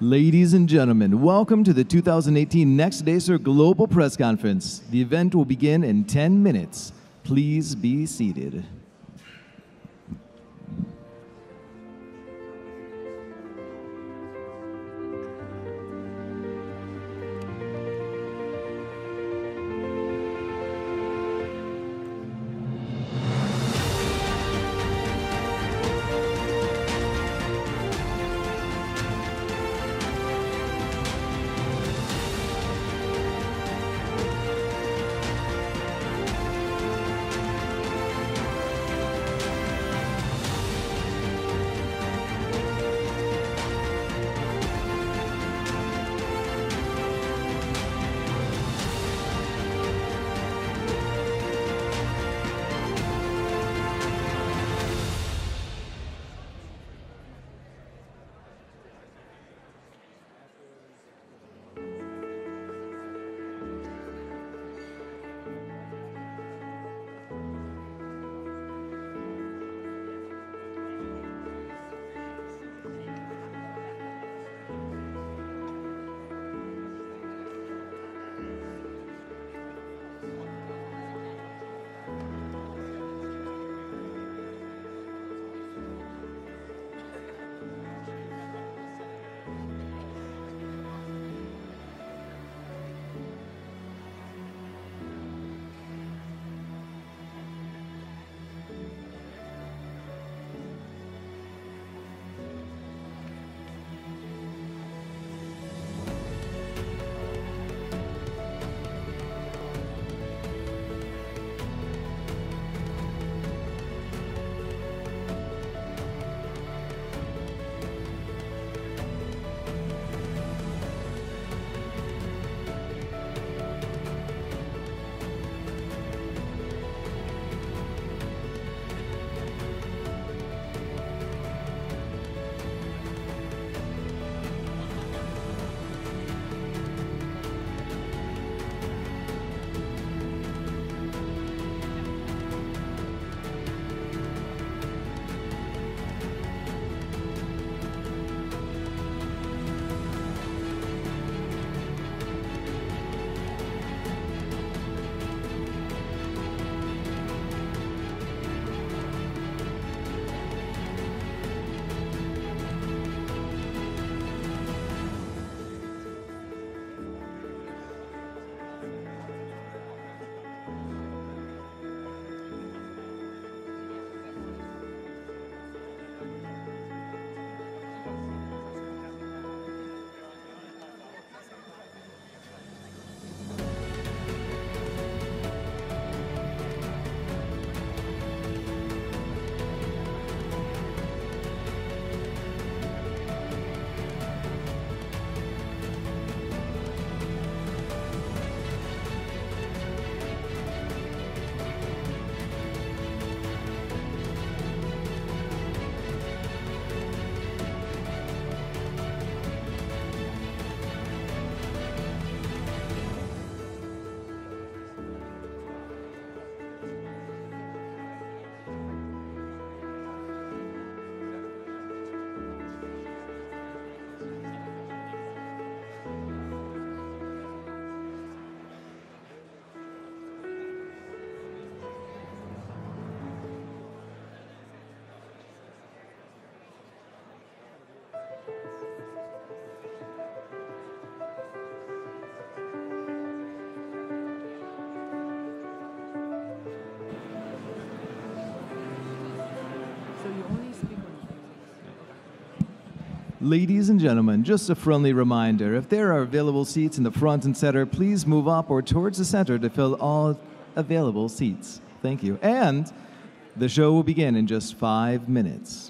Ladies and gentlemen, welcome to the 2018 Next Acer Global Press Conference. The event will begin in 10 minutes. Please be seated. Ladies and gentlemen, just a friendly reminder, if there are available seats in the front and center, please move up or towards the center to fill all available seats. Thank you. And the show will begin in just 5 minutes.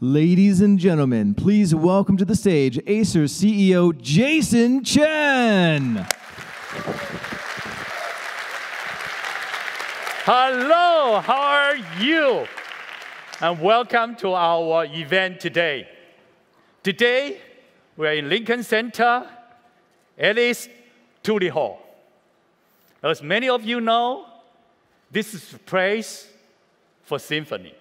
Ladies and gentlemen, please welcome to the stage Acer CEO Jason Chen. Hello, how are you? And welcome to our event today. Today, we're in Lincoln Center, Alice Tully Hall. As many of you know, this is a place for symphony,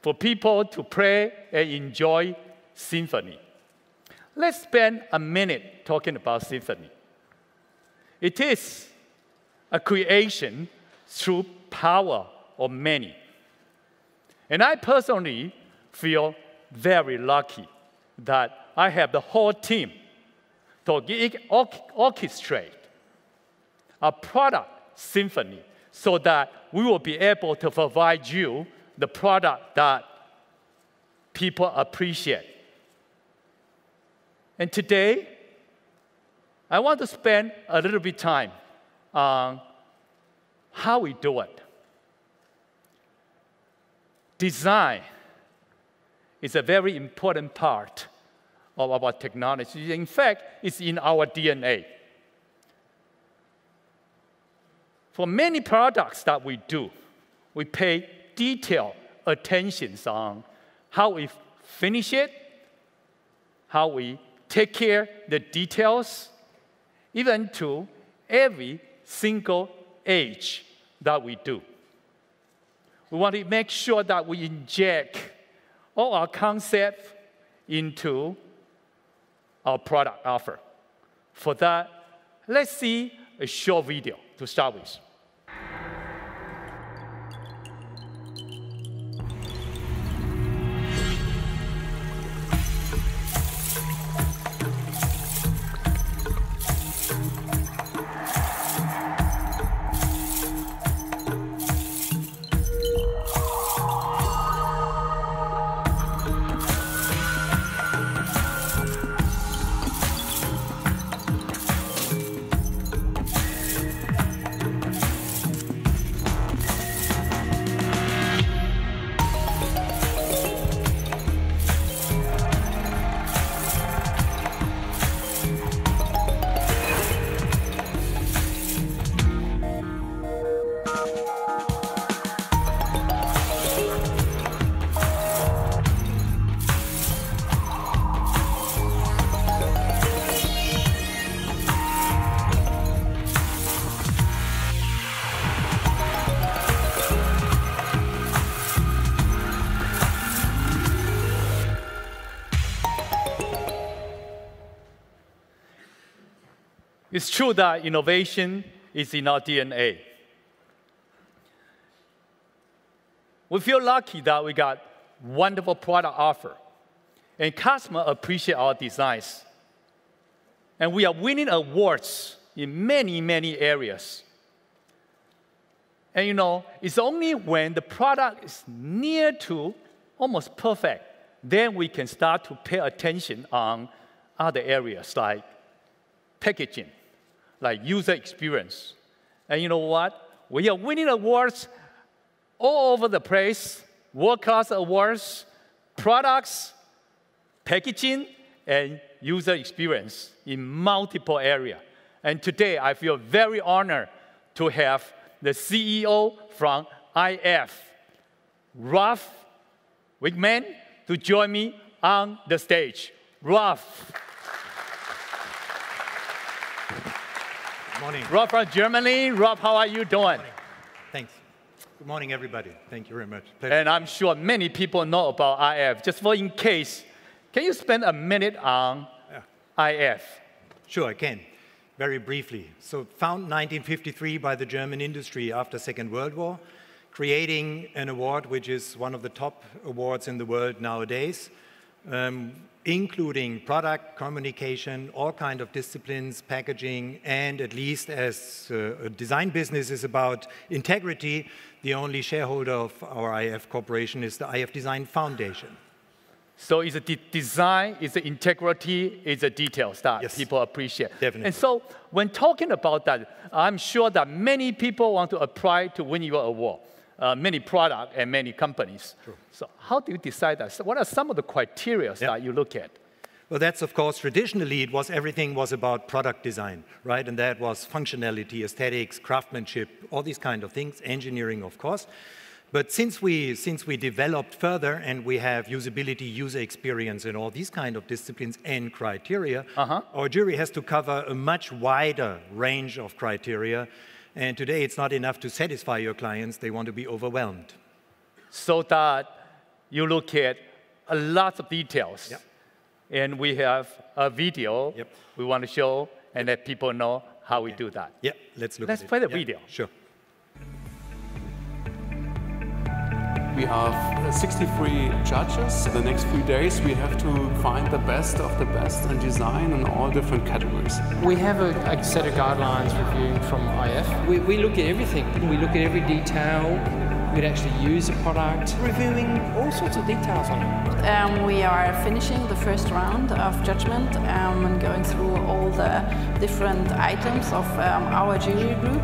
for people to play and enjoy symphony. Let's spend a minute talking about symphony. It is a creation through power of many. And I personally feel very lucky that I have the whole team to orchestrate a product symphony so that we will be able to provide you the product that people appreciate. And today, I want to spend a little bit of time on how we do it. Design is a very important part of our technology. In fact, it's in our DNA. For many products that we do, we pay detailed attention on how we finish it, how we take care of the details, even to every single edge that we do. We want to make sure that we inject all our concepts into our product offer. For that, let's see a short video to start with. It's true that innovation is in our DNA. We feel lucky that we got wonderful product offer, and customers appreciate our designs. And we are winning awards in many, many areas. And you know, it's only when the product is near to almost perfect, then we can start to pay attention on other areas like packaging, like user experience. And you know what? We are winning awards all over the place, world-class awards, products, packaging, and user experience in multiple areas. And today, I feel very honored to have the CEO from IF, Ralph Wickman, to join me on the stage. Ralph. Good morning. Rob from Germany. Rob, how are you doing? Thanks. Good morning, everybody. Thank you very much. Pleasure. And I'm sure many people know about IF. Just for in case, can you spend a minute on IF? Sure, I can. Very briefly. So founded 1953 by the German industry after Second World War, creating an award which is one of the top awards in the world nowadays, including product, communication, all kinds of disciplines, packaging, and at least as a design business is about integrity, the only shareholder of our IF corporation is the IF Design Foundation. So it's a design, it's the integrity, it's the details that people appreciate. Definitely. And so when talking about that, I'm sure that many people want to apply to win your award. many products and many companies. Sure. So how do you decide that? So what are some of the criteria that you look at? Well, that's, of course, traditionally, everything was about product design, right? And that was functionality, aesthetics, craftsmanship, all these kind of things, engineering, of course. But since we developed further and we have usability, user experience, and all these kind of disciplines and criteria, our jury has to cover a much wider range of criteria. And today, it's not enough to satisfy your clients. They want to be overwhelmed. So that you look at a lot of details. Yep. And we have a video we want to show and let people know how we do that. Yeah, let's play the video. Sure. We have 63 judges. In the next few days, we have to find the best of the best in design in all different categories. We have a set of guidelines reviewing from IF. We look at everything. We look at every detail. We'd actually use a product, reviewing all sorts of details on it. We are finishing the first round of judgment and going through all the different items of our jury group,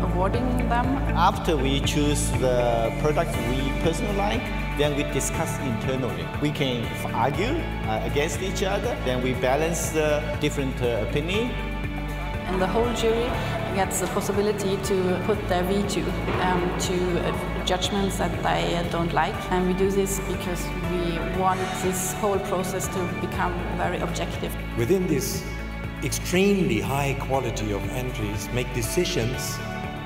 awarding them. After we choose the product we personally like, then we discuss internally. We can argue against each other, then we balance the different opinions. And the whole jury gets the possibility to put their veto to judgments that they don't like. And we do this because we want this whole process to become very objective. Within this extremely high quality of entries, make decisions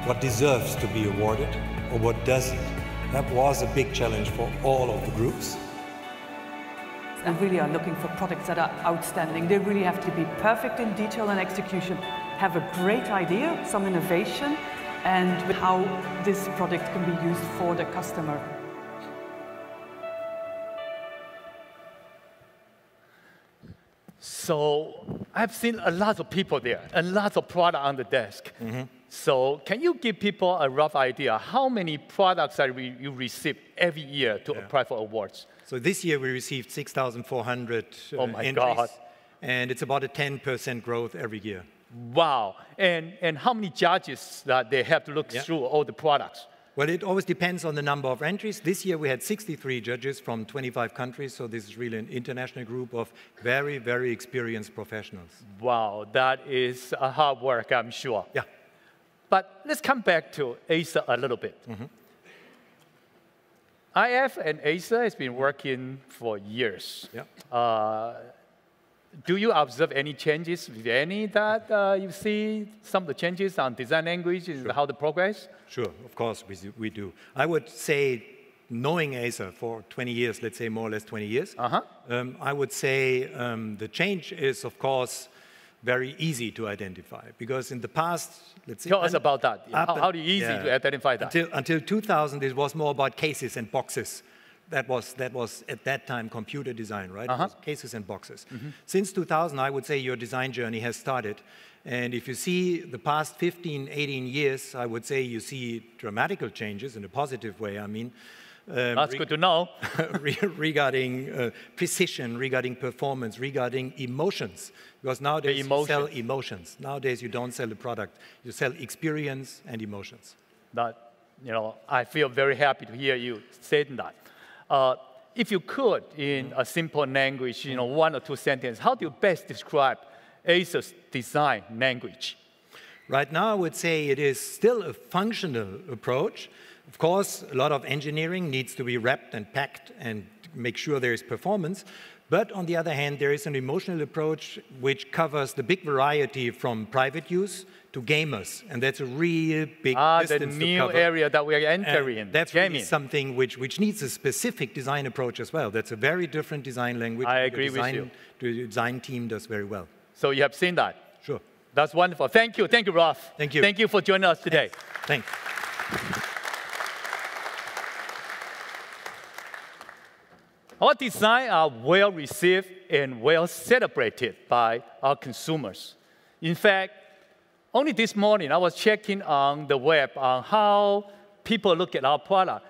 what deserves to be awarded or what doesn't. That was a big challenge for all of the groups. And really are looking for products that are outstanding. They really have to be perfect in detail and execution, have a great idea, some innovation, and how this product can be used for the customer. So I've seen a lot of people there, a lot of product on the desk. So can you give people a rough idea how many products that you receive every year to apply for awards? So this year we received 6,400 entries. God. And it's about a 10% growth every year. Wow. And how many judges that they have to look through all the products? Well, it always depends on the number of entries. This year we had 63 judges from 25 countries, so this is really an international group of very, very experienced professionals. Wow, that is a hard work, I'm sure. Yeah. But let's come back to Acer a little bit. IF and Acer has been working for years. Yeah. Do you observe any changes, if any, that you see some of the changes on design language and how the progress? Sure, of course we do. I would say, knowing Acer for 20 years, let's say more or less 20 years, I would say the change is, of course, very easy to identify. Because in the past, let's say... Tell us about that. How do you easy to identify that? Until 2000, it was more about cases and boxes. That was at that time computer design, right? It was cases and boxes. Since 2000, I would say your design journey has started. And if you see the past 15, 18 years, I would say you see dramatical changes in a positive way, I mean. That's good to know. Regarding precision, regarding performance, regarding emotions. Because nowadays you sell emotions. Nowadays you don't sell a product. You sell experience and emotions. That, I feel very happy to hear you saying that. If you could, in a simple language, 1 or 2 sentences, how do you best describe Acer's design language? Right now, I would say it is still a functional approach. Of course, a lot of engineering needs to be wrapped and packed and make sure there is performance. But on the other hand, there is an emotional approach which covers the big variety from private use to gamers. And that's a real big distance to cover. The new area that we are entering. And that's really something which needs a specific design approach as well. That's a very different design language. I agree with you. The design team does very well. So you have seen that? Sure. That's wonderful. Thank you, Rolf. Thank you. Thank you for joining us today. Thanks. Our designs are well received and well celebrated by our consumers. In fact, only this morning I was checking on the web on how people look at our product.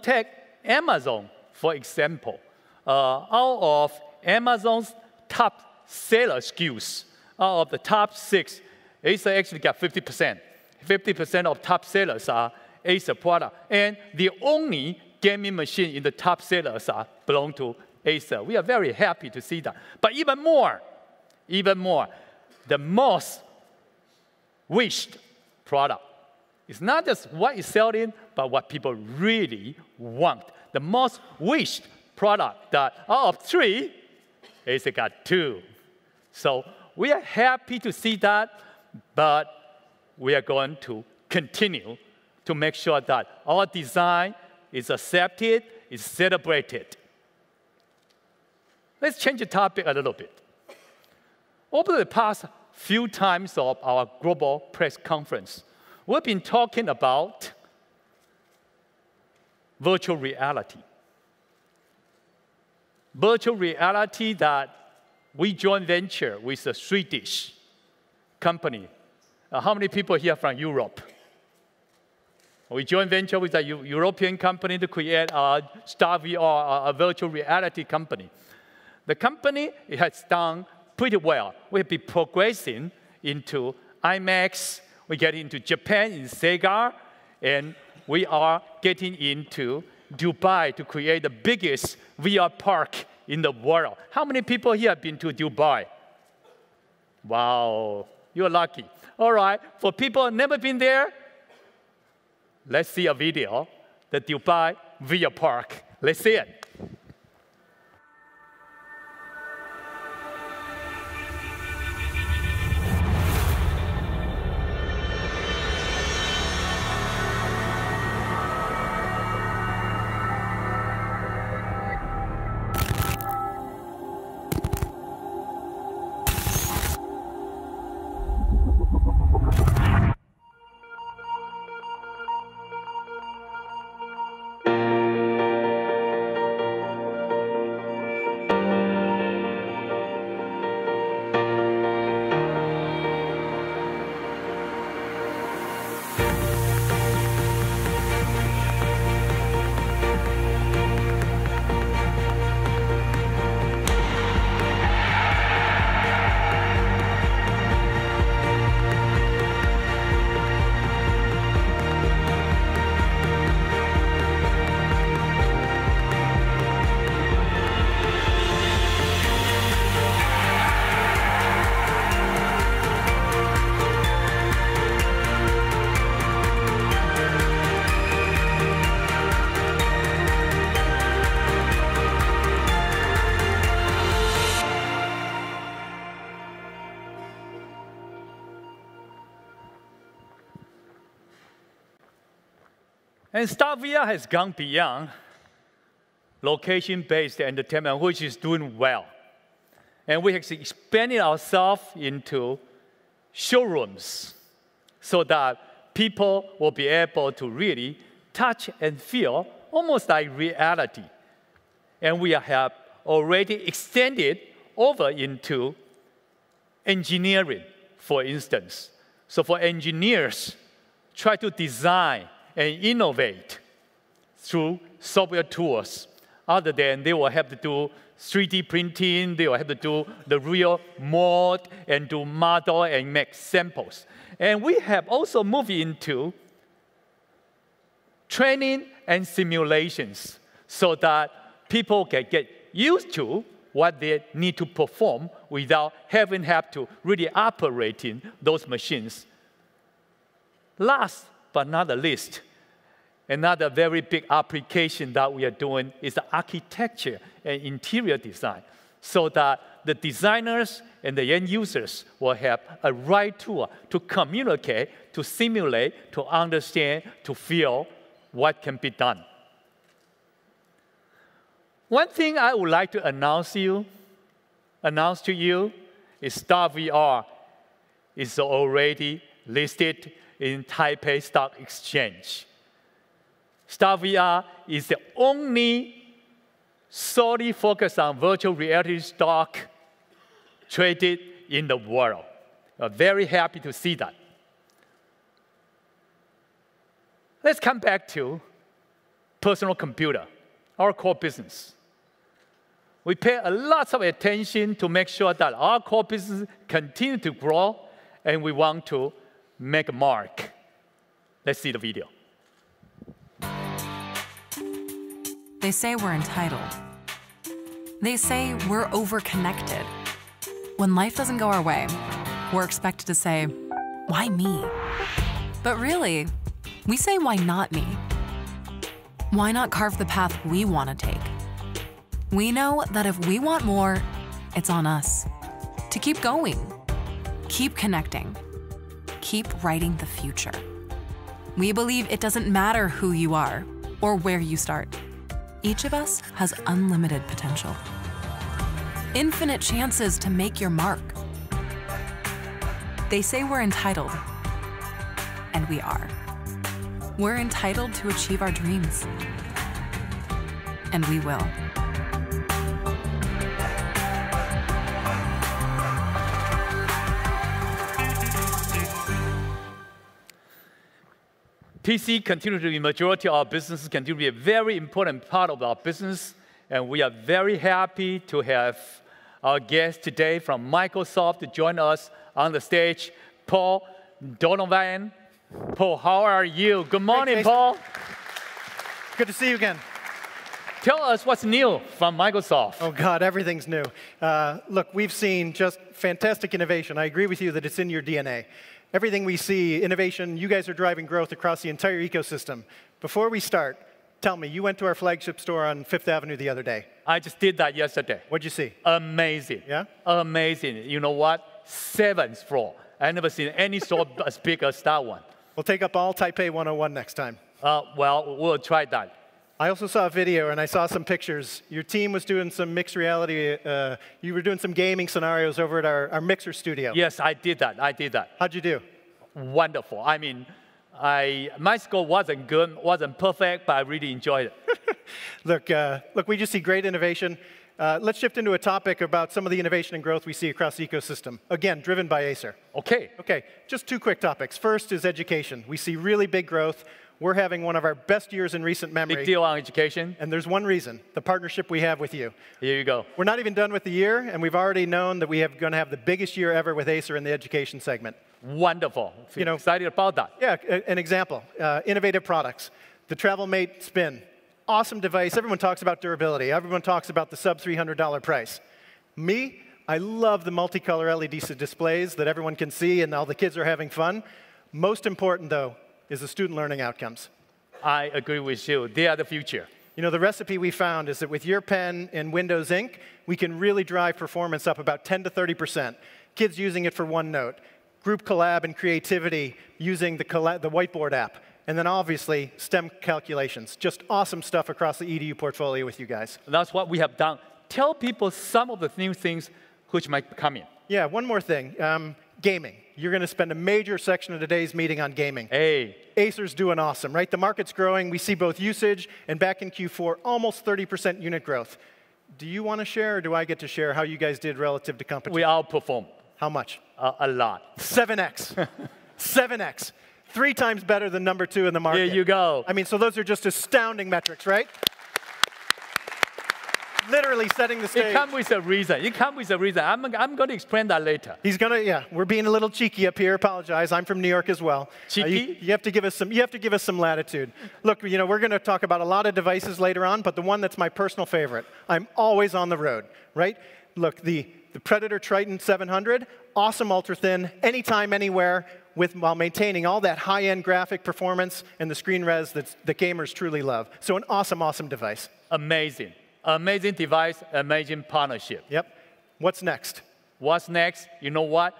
Take Amazon, for example. Out of Amazon's top seller SKUs, out of the top 6, Acer actually got 50%. 50% of top sellers are Acer product. And the only gaming machine in the top sellers belong to Acer. We are very happy to see that. But even more, the most wished product is not just what is selling, but what people really want. The most wished product that out of 3, Acer got 2. So we are happy to see that, but we are going to continue to make sure that our design is accepted, is celebrated. Let's change the topic a little bit. Over the past few times of our global press conference, we've been talking about virtual reality. Virtual reality that we joint venture with a Swedish company. How many people here from Europe? We joint venture with a European company to create a StarVR, a virtual reality company. The company has done pretty well. We have been progressing into IMAX. We get into Japan in Sega, and we are getting into Dubai to create the biggest VR park in the world. How many people here have been to Dubai? Wow, you're lucky. All right, for people who have never been there, let's see a video, the Dubai VR park. Let's see it. And StarVR has gone beyond location-based entertainment, which is doing well. And we have expanded ourselves into showrooms so that people will be able to really touch and feel almost like reality. And we have already extended over into engineering, for instance. So for engineers, try to design and innovate through software tools. Other than they will have to do 3D printing, they will have to do the real mold and do model and make samples. And we have also moved into training and simulations so that people can get used to what they need to perform without having to really operating those machines. Last but not the least, another very big application that we are doing is the architecture and interior design, so that the designers and the end users will have a right tool to communicate, to simulate, to understand, to feel what can be done. One thing I would like to announce to you is StarVR is already listed in Taipei Stock Exchange. StarVR is the only solely focused on virtual reality stock traded in the world. We're very happy to see that. Let's come back to personal computer, our core business. We pay a lot of attention to make sure that our core business continue to grow, and we want to make a mark. Let's see the video. They say we're entitled. They say we're overconnected. When life doesn't go our way, we're expected to say, why me? But really, we say, why not me? Why not carve the path we want to take? We know that if we want more, it's on us to keep going, keep connecting, keep writing the future. We believe it doesn't matter who you are or where you start. Each of us has unlimited potential, infinite chances to make your mark. They say we're entitled, and we are. We're entitled to achieve our dreams, and we will. PC continue to be majority of our business, continue to be a very important part of our business, and we are very happy to have our guest today from Microsoft to join us on the stage, Paul Donovan. Paul, how are you? Good morning, Paul. Good to see you again. Tell us what's new from Microsoft. Oh, God, everything's new. Look, we've seen just fantastic innovation. I agree with you that it's in your DNA. Everything we see, innovation, you guys are driving growth across the entire ecosystem. Before we start, tell me, you went to our flagship store on Fifth Avenue the other day. I just did that yesterday. What'd you see? Amazing. Yeah? Amazing. You know what? 7th floor. I've never seen any store as big as that one. We'll take up all Taipei 101 next time. Well, we'll try that. I also saw a video, and I saw some pictures. Your team was doing some mixed reality. You were doing some gaming scenarios over at our Mixer studio. Yes, I did that. I did that. How'd you do? Wonderful. I mean, my score wasn't good, wasn't perfect, but I really enjoyed it. Look, we just see great innovation. Let's shift into a topic about some of the innovation and growth we see across the ecosystem. Again, driven by Acer. Okay. Okay, just 2 quick topics. First is education. We see really big growth. We're having one of our best years in recent memory. Big deal on education. And there's one reason, the partnership we have with you. Here you go. We're not even done with the year, and we've already known that we are going to have the biggest year ever with Acer in the education segment. Wonderful. Excited about that. Yeah, an example, innovative products. The TravelMate Spin. Awesome device. Everyone talks about durability. Everyone talks about the sub-$300 price. Me, I love the multicolor LED displays that everyone can see and all the kids are having fun. Most important, though, is the student learning outcomes. I agree with you. They are the future. You know, the recipe we found is that with your pen and Windows Ink, we can really drive performance up about 10 to 30%. Kids using it for OneNote. Group collab and creativity using the whiteboard app. And then obviously, STEM calculations. Just awesome stuff across the EDU portfolio with you guys. That's what we have done. Tell people some of the new things which might come in. Yeah, one more thing. Gaming. You're going to spend a major section of today's meeting on gaming. Hey. Acer's doing awesome, right? The market's growing. We see both usage and back in Q4, almost 30% unit growth. Do you want to share, or do I get to share how you guys did relative to competition? We outperformed. How much? A lot. 7x. 7x. 3 times better than number 2 in the market. There you go. I mean, so those are just astounding metrics, right? Literally setting the stage. It comes with a reason. It comes with a reason. I'm going to explain that later. He's going to, yeah. We're being a little cheeky up here. Apologize. I'm from New York as well. Cheeky? You have to give us some. You have to give us some latitude. Look, you know, we're going to talk about a lot of devices later on, but the one that's my personal favorite. I'm always on the road, right? Look, the Predator Triton 700, awesome ultra thin, anytime, anywhere, while maintaining all that high-end graphic performance and the screen res that gamers truly love. So an awesome, awesome device. Amazing. Amazing device, amazing partnership. Yep. What's next? What's next? You know what?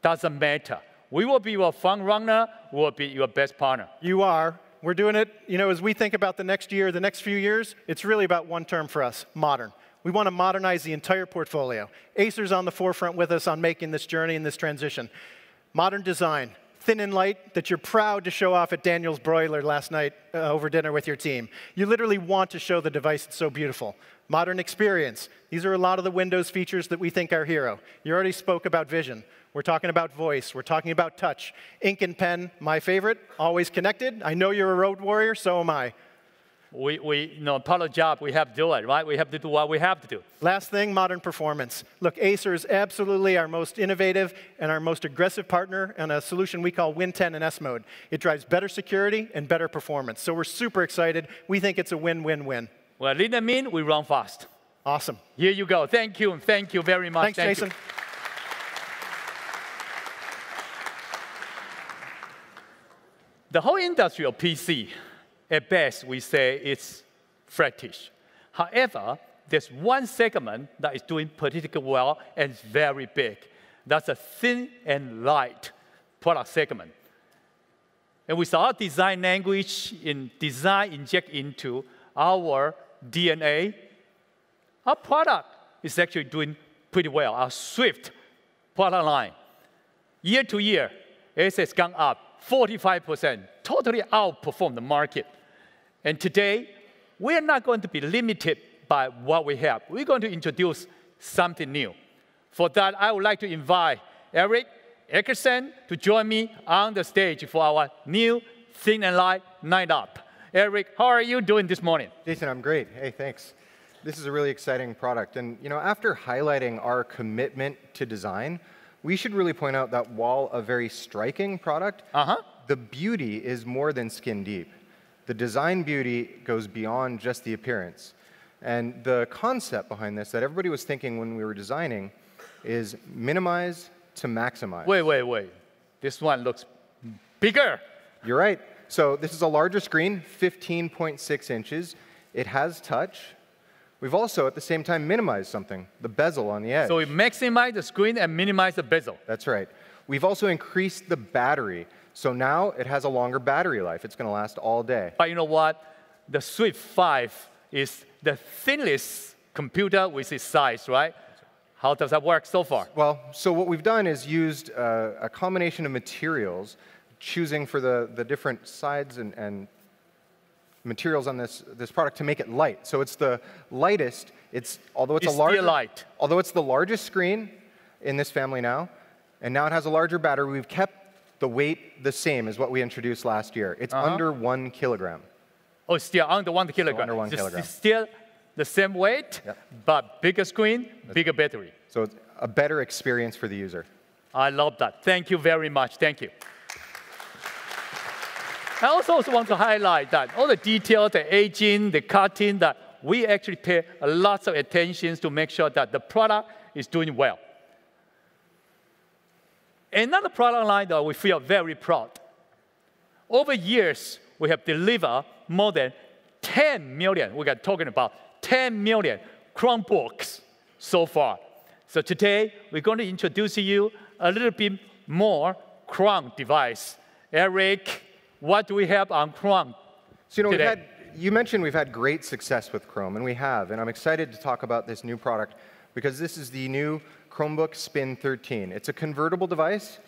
Doesn't matter. We will be your front runner. We will be your best partner. You are. We're doing it, you know, as we think about the next year, the next few years, it's really about one term for us, modern. We want to modernize the entire portfolio. Acer's on the forefront with us on making this journey and this transition. Modern design, thin and light, that you're proud to show off at Daniel's Broiler last night over dinner with your team. You literally want to show the device, it's so beautiful. Modern experience. These are a lot of the Windows features that we think are hero. You already spoke about vision. We're talking about voice. We're talking about touch. Ink and pen, my favorite, always connected. I know you're a road warrior, so am I. You know, part of the job, we have to do it, right? We have to do what we have to do. Last thing, modern performance. Look, Acer is absolutely our most innovative and our most aggressive partner on a solution we call Win10 and S-Mode. It drives better security and better performance. So we're super excited. We think it's a win-win-win. Well, lean and mean, we run fast. Awesome. Here you go. Thank you, and thank you very much. Thanks, Jason. The whole industry of PC, at best, we say it's flattish. However, there's one segment that is doing particularly well and is very big. That's a thin and light product segment. And with our design language in design inject into our DNA, our product is actually doing pretty well. Our Swift product line, year to year, it has gone up 45%, totally outperformed the market. And today, we're not going to be limited by what we have. We're going to introduce something new. For that, I would like to invite Eric Eckerson to join me on the stage for our new Thin and Light Night Up. Eric, how are you doing this morning? Jason, I'm great. Hey, thanks. This is a really exciting product. And after highlighting our commitment to design, we should really point out that while a very striking product, the beauty is more than skin deep. The design beauty goes beyond just the appearance. And the concept behind this that everybody was thinking when we were designing is minimize to maximize. Wait. This one looks bigger. You're right. So this is a larger screen, 15.6 inches. It has touch. We've also, at the same time, minimized something, the bezel on the edge. So we maximize the screen and minimize the bezel. That's right. We've also increased the battery. So now it has a longer battery life. It's going to last all day. But you know what? The Swift 5 is the thinnest computer with its size, right? How does that work so far? Well, so what we've done is used a combination of materials, choosing for the different sides and materials on this product to make it light. So it's the lightest. Although it's the largest screen in this family now, and now it has a larger battery, we've kept the weight the same as what we introduced last year. It's under 1 kilogram. Oh, still under 1 kilogram. So under 1 kilogram. It's still the same weight, but bigger screen, bigger battery. So it's a better experience for the user. I love that. Thank you very much. Thank you. I also want to highlight that all the details, the aging, the cutting, that we actually pay a lot of attention to make sure that the product is doing well. Another product line that we feel very proud. Over years, we have delivered more than 10 million, we are talking about 10 million Chromebooks so far. So today, we're going to introduce to you a little bit more Chrome device. Eric, what do we have on Chrome today? You mentioned we've had great success with Chrome, and we have. And I'm excited to talk about this new product because this is the new Chromebook Spin 13. It's a convertible device,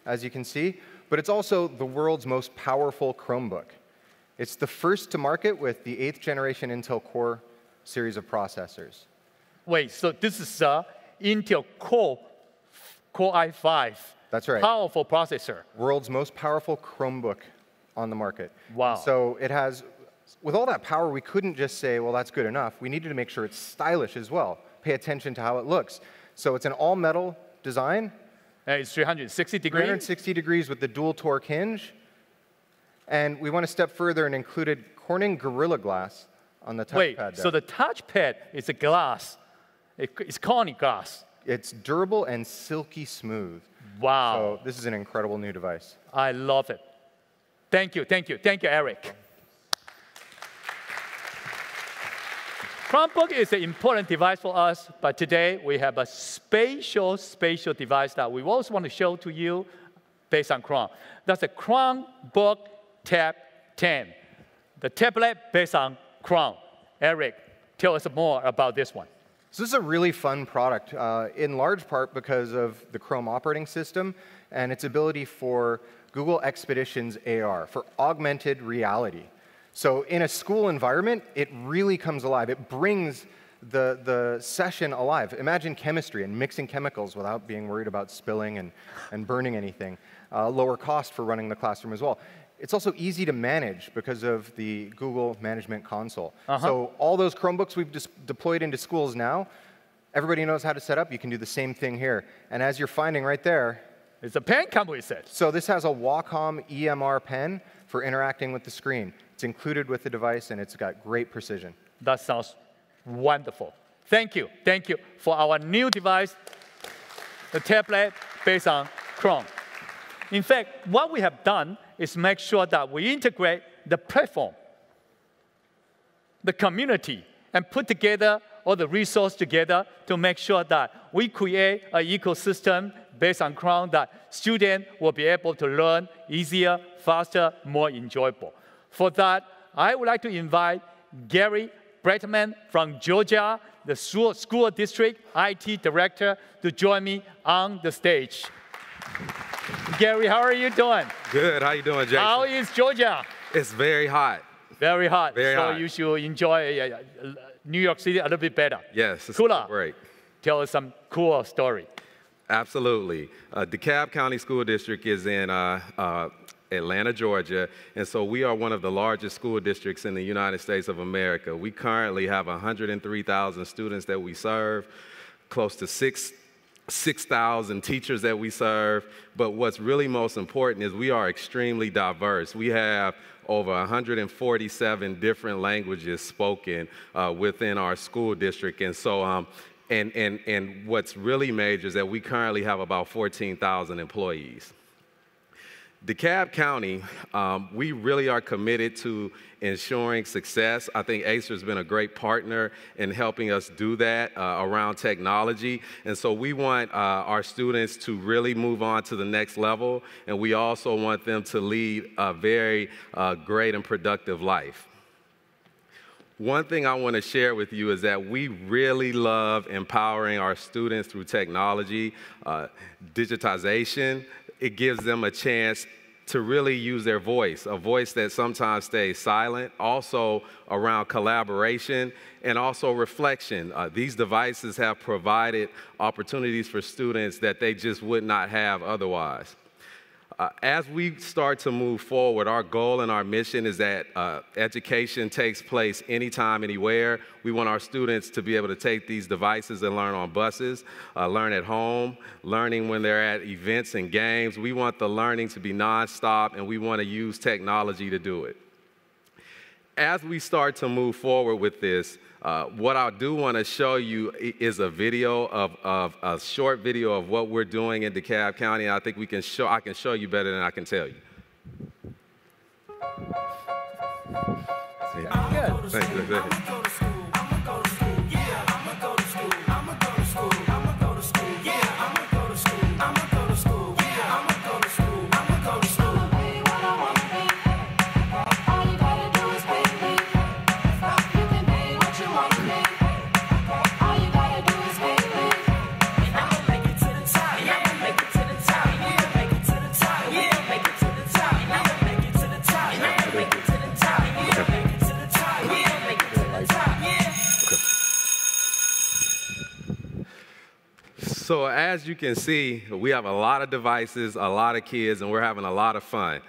as you can see, but it's also the world's most powerful Chromebook. It's the first to market with the 8th generation Intel Core series of processors. Wait, so this is Intel Core i5. That's right. Powerful processor. World's most powerful Chromebook on the market. Wow. So it has, with all that power, we couldn't just say, well, that's good enough. We needed to make sure it's stylish as well. Pay attention to how it looks. So it's an all-metal design. It's 360 degrees. 360 degrees with the dual torque hinge. And we went a step further and included Corning Gorilla Glass on the touchpad. Wait, so the touchpad is a glass. It's Corning glass. It's durable and silky smooth. Wow. So this is an incredible new device. I love it. Thank you, Eric. Chromebook is an important device for us, but today we have a spatial device that we also want to show to you based on Chrome. That's a Chromebook Tab 10, the tablet based on Chrome. Eric, tell us more about this one. So this is a really fun product, in large part because of the Chrome operating system and its ability for Google Expeditions AR, for augmented reality. So in a school environment, it really comes alive. It brings the session alive. Imagine chemistry and mixing chemicals without being worried about spilling and burning anything. Lower cost for running the classroom as well. It's also easy to manage because of the Google Management Console. So all those Chromebooks we've deployed into schools now, everybody knows how to set up. You can do the same thing here. And as you're finding right there, it's a pen come with it. So this has a Wacom EMR pen for interacting with the screen. It's included with the device, and it's got great precision. That sounds wonderful. Thank you for our new device, the tablet based on Chrome. In fact, what we have done is make sure that we integrate the platform, the community, and put together all the resources together to make sure that we create an ecosystem based on Chrome that students will be able to learn easier, faster, more enjoyable. For that, I would like to invite Gary Bretman from Georgia, the school district IT director, to join me on the stage. Gary, how are you doing? Good. How you doing, Jason? How is Georgia? It's very hot. Very hot. Very hot. So you should enjoy New York City a little bit better. Yes, it's cooler. Great. Tell us some cool story. Absolutely. DeKalb County School District is in Atlanta, Georgia, and so we are one of the largest school districts in the United States of America. We currently have 103,000 students that we serve, close to 6,000 teachers that we serve, but what's really most important is we are extremely diverse. We have over 147 different languages spoken within our school district, and so and what's really major is that we currently have about 14,000 employees. DeKalb County, we really are committed to ensuring success. I think Acer has been a great partner in helping us do that around technology. And so we want our students to really move on to the next level, and we also want them to lead a very great and productive life. One thing I want to share with you is that we really love empowering our students through technology, digitization. It gives them a chance to really use their voice, a voice that sometimes stays silent, also around collaboration and also reflection. These devices have provided opportunities for students that they just would not have otherwise. As we start to move forward, our goal and our mission is that education takes place anytime, anywhere. We want our students to be able to take these devices and learn on buses, learn at home, learning when they're at events and games. We want the learning to be nonstop, and we want to use technology to do it. As we start to move forward with this, what I do want to show you is a video of a short video of what we're doing in DeKalb County. I think I can show you better than I can tell you. Yeah. Good. Thank you. So as you can see, we have a lot of devices, a lot of kids, and we're having a lot of fun.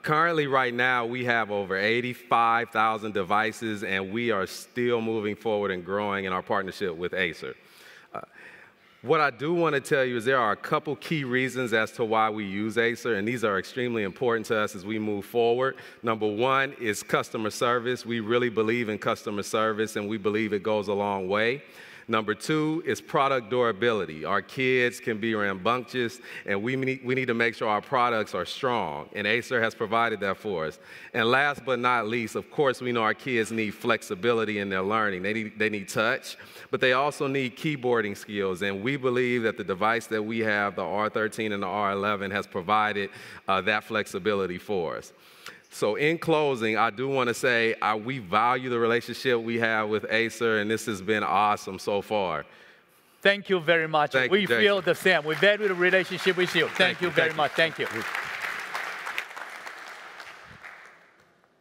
Currently, right now, we have over 85,000 devices, and we are still moving forward and growing in our partnership with Acer. What I do want to tell you is there are a couple key reasons as to why we use Acer, and these are extremely important to us as we move forward. Number one is customer service. We really believe in customer service, and we believe it goes a long way. Number two is product durability. Our kids can be rambunctious, and we need to make sure our products are strong, and Acer has provided that for us. And last but not least, of course, we know our kids need flexibility in their learning. They need touch, but they also need keyboarding skills, and we believe that the device that we have, the R13 and the R11, has provided that flexibility for us. So in closing, I do want to say we value the relationship we have with Acer, and this has been awesome so far. Thank you very much. We feel the same. We value the relationship with you. Thank you very much. Thank you.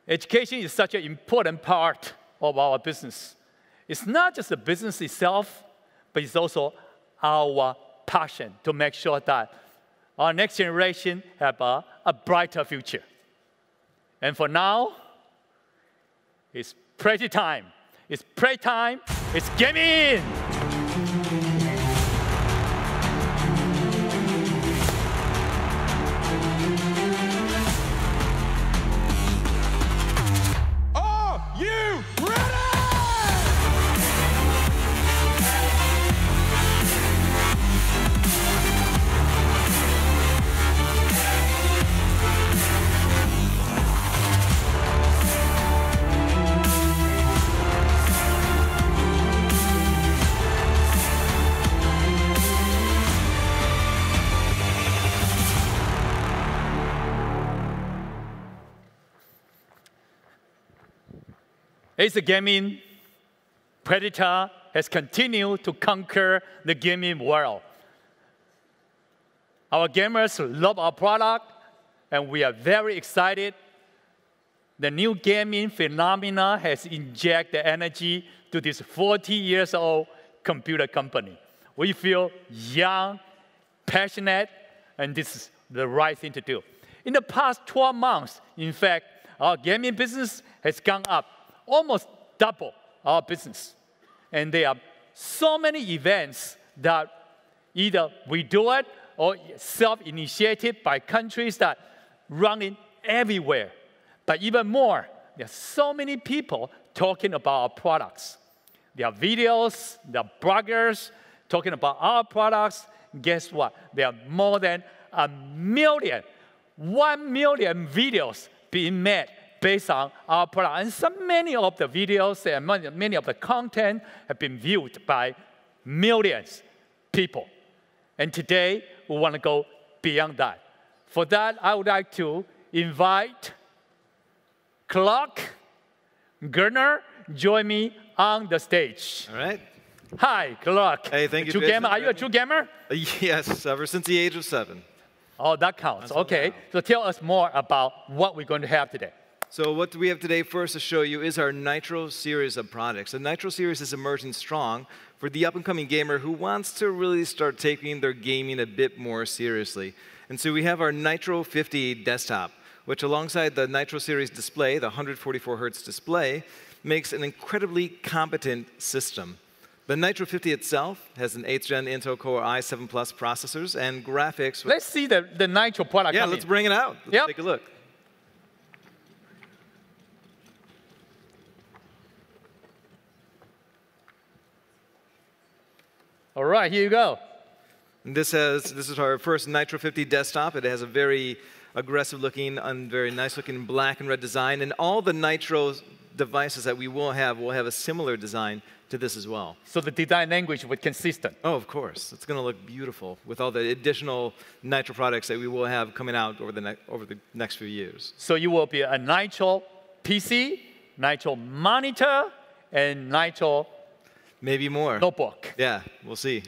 Education is such an important part of our business. It's not just the business itself, but it's also our passion to make sure that our next generation have a brighter future. And for now, it's party time. It's play time. It's game in. Are you ready? Acer Gaming Predator has continued to conquer the gaming world. Our gamers love our product, and we are very excited. The new gaming phenomena has injected energy to this 40-year-old computer company. We feel young, passionate, and this is the right thing to do. In the past 12 months, in fact, our gaming business has gone up, almost double our business. And there are so many events that either we do it or self-initiated by countries that running everywhere. But even more, there are so many people talking about our products. There are videos, there are bloggers talking about our products. Guess what? There are more than 1 million videos being made based on our product. And many of the videos and many of the content have been viewed by millions of people. And today, we want to go beyond that. For that, I would like to invite Clark Gurner join me on the stage. All right. Hi, Clark. Hey, thank you, True gamer. Are you a true gamer? Yes, ever since the age of 7. Oh, that counts. Okay. So tell us more about what we're going to have today. So what we have today first to show you is our Nitro series of products. The Nitro series is emerging strong for the up-and-coming gamer who wants to really start taking their gaming a bit more seriously. And so we have our Nitro 50 desktop, which alongside the Nitro series display, the 144 Hertz display, makes an incredibly competent system. The Nitro 50 itself has an 8th Gen Intel Core i7 Plus processors and graphics. Let's see the Nitro product. Yeah, let's bring it out. Let's take a look. All right, here you go. And this is our first Nitro 50 desktop. It has a very aggressive-looking and very nice-looking black and red design. And all the Nitro devices that we will have a similar design to this as well. So the design language was consistent? Oh, of course. It's going to look beautiful with all the additional Nitro products that we will have coming out over the next few years. So you will be a Nitro PC, Nitro monitor, and Nitro maybe more notebook. Yeah, we'll see.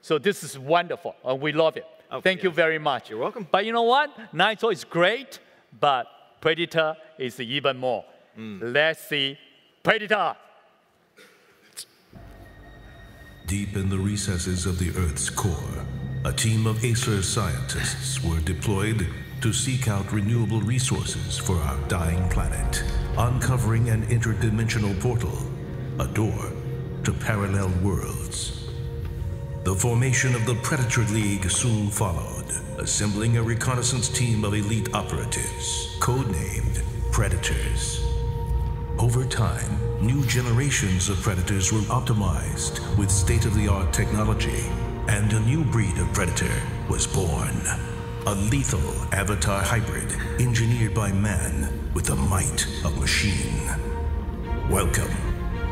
So this is wonderful, and we love it. Thank you very much. You're welcome. But you know what? Nitro is great, but Predator is even more. Let's see Predator. Deep in the recesses of the Earth's core, a team of Acer scientists were deployed to seek out renewable resources for our dying planet, uncovering an interdimensional portal, a door to parallel worlds. The formation of the Predator League soon followed, assembling a reconnaissance team of elite operatives, codenamed Predators. Over time, new generations of Predators were optimized with state-of-the-art technology, and a new breed of Predator was born. A lethal avatar hybrid engineered by man with the might of machine. Welcome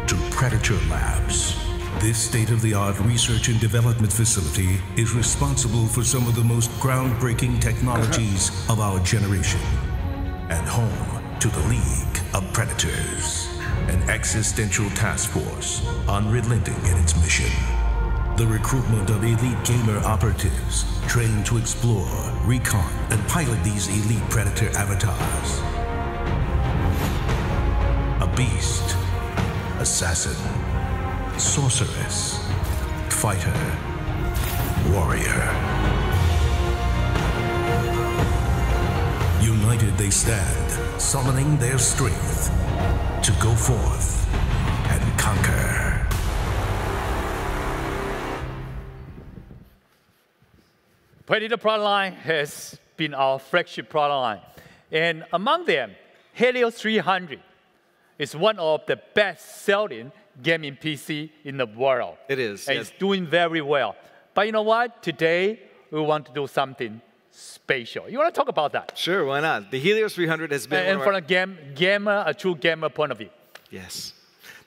to Predator Labs. This state-of-the-art research and development facility is responsible for some of the most groundbreaking technologies of our generation, and home to the League of Predators, an existential task force unrelenting in its mission. The recruitment of elite gamer operatives trained to explore, recon, and pilot these elite Predator avatars. A beast, assassin, sorceress, fighter, warrior. United they stand, summoning their strength to go forth and conquer. Predator product line has been our flagship product line. And among them, Helios 300 is one of the best-selling gaming PC in the world. It is. And it's doing very well. But you know what? Today, we want to do something spatial. You want to talk about that? Sure, why not? The Helios 300 has been from a true gamer point of view. Yes.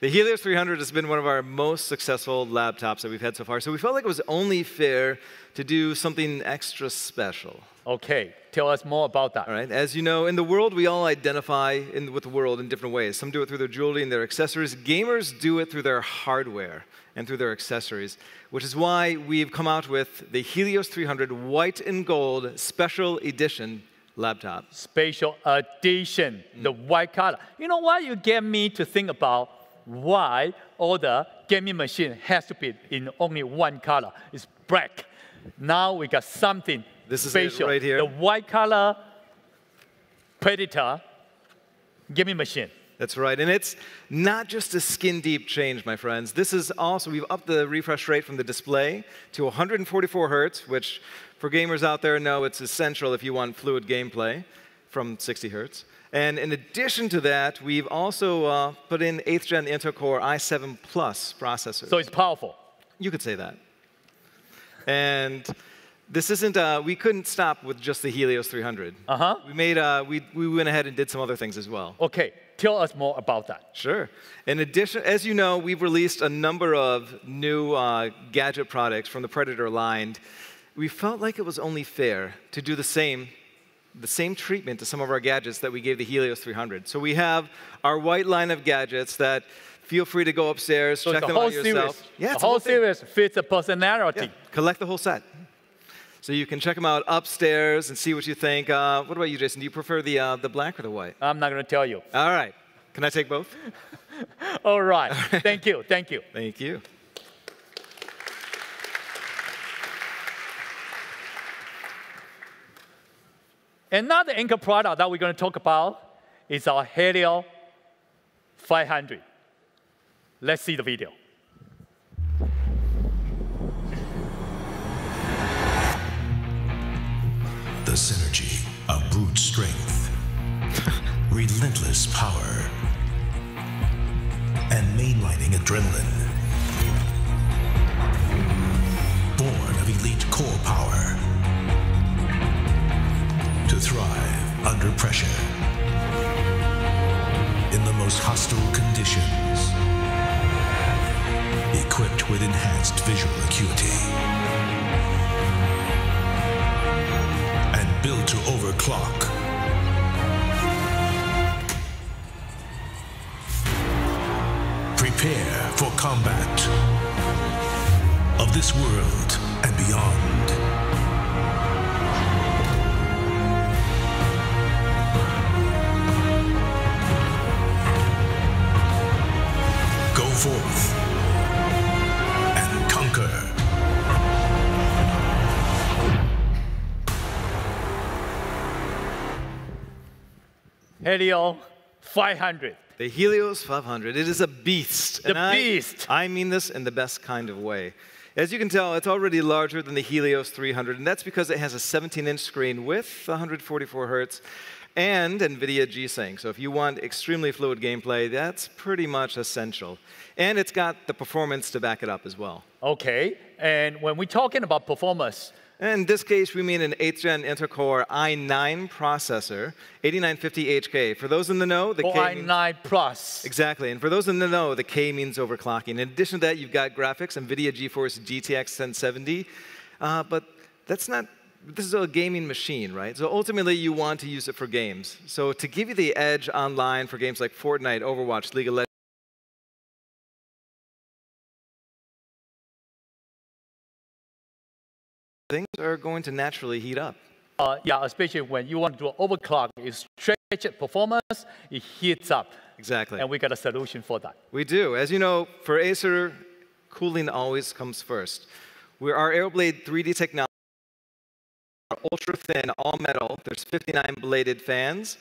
The Helios 300 has been one of our most successful laptops that we've had so far, so we felt like it was only fair to do something extra special. Okay, tell us more about that. All right, as you know, in the world, we all identify with the world in different ways. Some do it through their jewelry and their accessories. Gamers do it through their hardware and through their accessories, which is why we've come out with the Helios 300 White and Gold Special Edition laptop. Special edition, the white color. You know what? You get me to think about why all the gaming machine has to be in only one color. It's black. Now we got something this special. Is it right here. The white color Predator gaming machine. That's right, and it's not just a skin-deep change, my friends. This is also, we've upped the refresh rate from the display to 144 hertz, which for gamers out there know it's essential if you want fluid gameplay from 60 hertz. And in addition to that, we've also put in 8th gen Intel Core i7 Plus processors. So it's powerful. You could say that. And this isn't, we couldn't stop with just the Helios 300. We went ahead and did some other things as well. Okay, tell us more about that. Sure. In addition, as you know, we've released a number of new gadget products from the Predator line. We felt like it was only fair to do the same treatment to some of our gadgets that we gave the Helios 300. So we have our white line of gadgets that feel free to go upstairs, check them out yourself. Yeah, the whole series fits the personality. Yeah, collect the whole set. So you can check them out upstairs and see what you think. What about you, Jason? Do you prefer the black or the white? I'm not going to tell you. All right. Can I take both? All right. Thank you. Thank you. Thank you. Another anchor product that we're going to talk about is our Helios 500. Let's see the video. The synergy of brute strength, relentless power, and mainlining adrenaline. Born of elite core power to thrive under pressure in the most hostile conditions. Equipped with enhanced visual acuity and built to overclock. Prepare for combat of this world and beyond. Go forth and conquer. Helios 500. The Helios 500. It is a beast. The beast. I mean this in the best kind of way. As you can tell, it's already larger than the Helios 300, and that's because it has a 17-inch screen with 144 hertz and NVIDIA G-Sync. So if you want extremely fluid gameplay, that's pretty much essential. And it's got the performance to back it up as well. Okay, and when we're talking about performance, in this case, we mean an 8th gen Intel Core i9 processor, 8950 HK. For those in the know, the K i9 Plus. Exactly, and for those in the know, the K means overclocking. In addition to that, you've got graphics, NVIDIA GeForce GTX 1070, but that's not. This is a gaming machine, right? So ultimately, you want to use it for games. So to give you the edge online for games like Fortnite, Overwatch, League of Legends, things are going to naturally heat up. Yeah, especially when you want to do an overclock, you stretch it performance, it heats up. Exactly. And we got a solution for that. We do. As you know, for Acer, cooling always comes first. Our Aeroblade 3D technology, ultra thin, all metal. There's 59 bladed fans.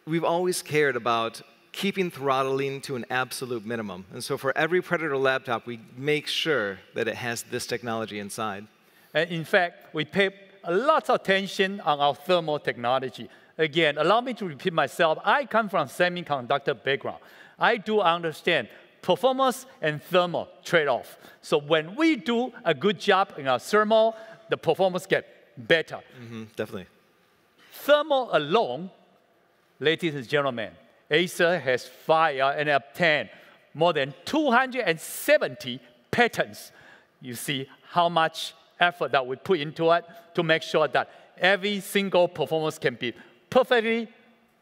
We've always cared about keeping throttling to an absolute minimum. And so for every Predator laptop, we make sure that it has this technology inside. And in fact, we pay a lot of attention on our thermal technology. Again, allow me to repeat myself. I come from semiconductor background. I do understand performance and thermal trade-off. So when we do a good job in our thermal, the performance gets better. Definitely. Thermal alone, ladies and gentlemen, Acer has 5 and up 10 more than 270 patents. You see how much effort that we put into it to make sure that every single performance can be perfectly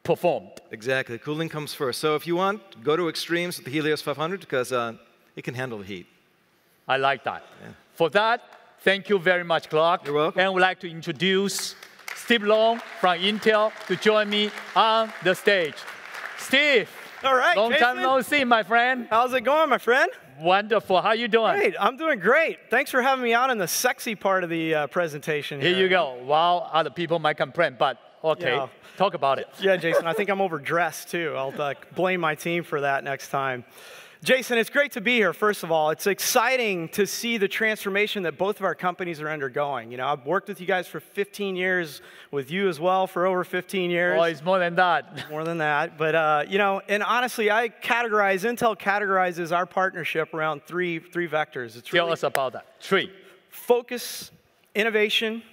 performed. Exactly. Cooling comes first. So if you want, go to extremes with the Helios 500 because it can handle the heat. I like that. Yeah. For that, thank you very much, Clark. You're welcome. And I would like to introduce Steve Long from Intel to join me on the stage. Steve. All right, long Jason. time no see, my friend. How's it going, my friend? Wonderful. How you doing? Great. I'm doing great. Thanks for having me out in the sexy part of the presentation here. Here you go. Wow, other people might complain, but okay, yeah. Talk about it. Yeah, Jason, I think I'm overdressed, too. I'll blame my team for that next time. Jason, it's great to be here, first of all. It's exciting to see the transformation that both of our companies are undergoing. You know, I've worked with you guys for 15 years, with you as well for over 15 years. Oh, it's more than that. More than that. But, you know, and honestly, Intel categorizes our partnership around three vectors. Tell us about that. Three. Focus, innovation,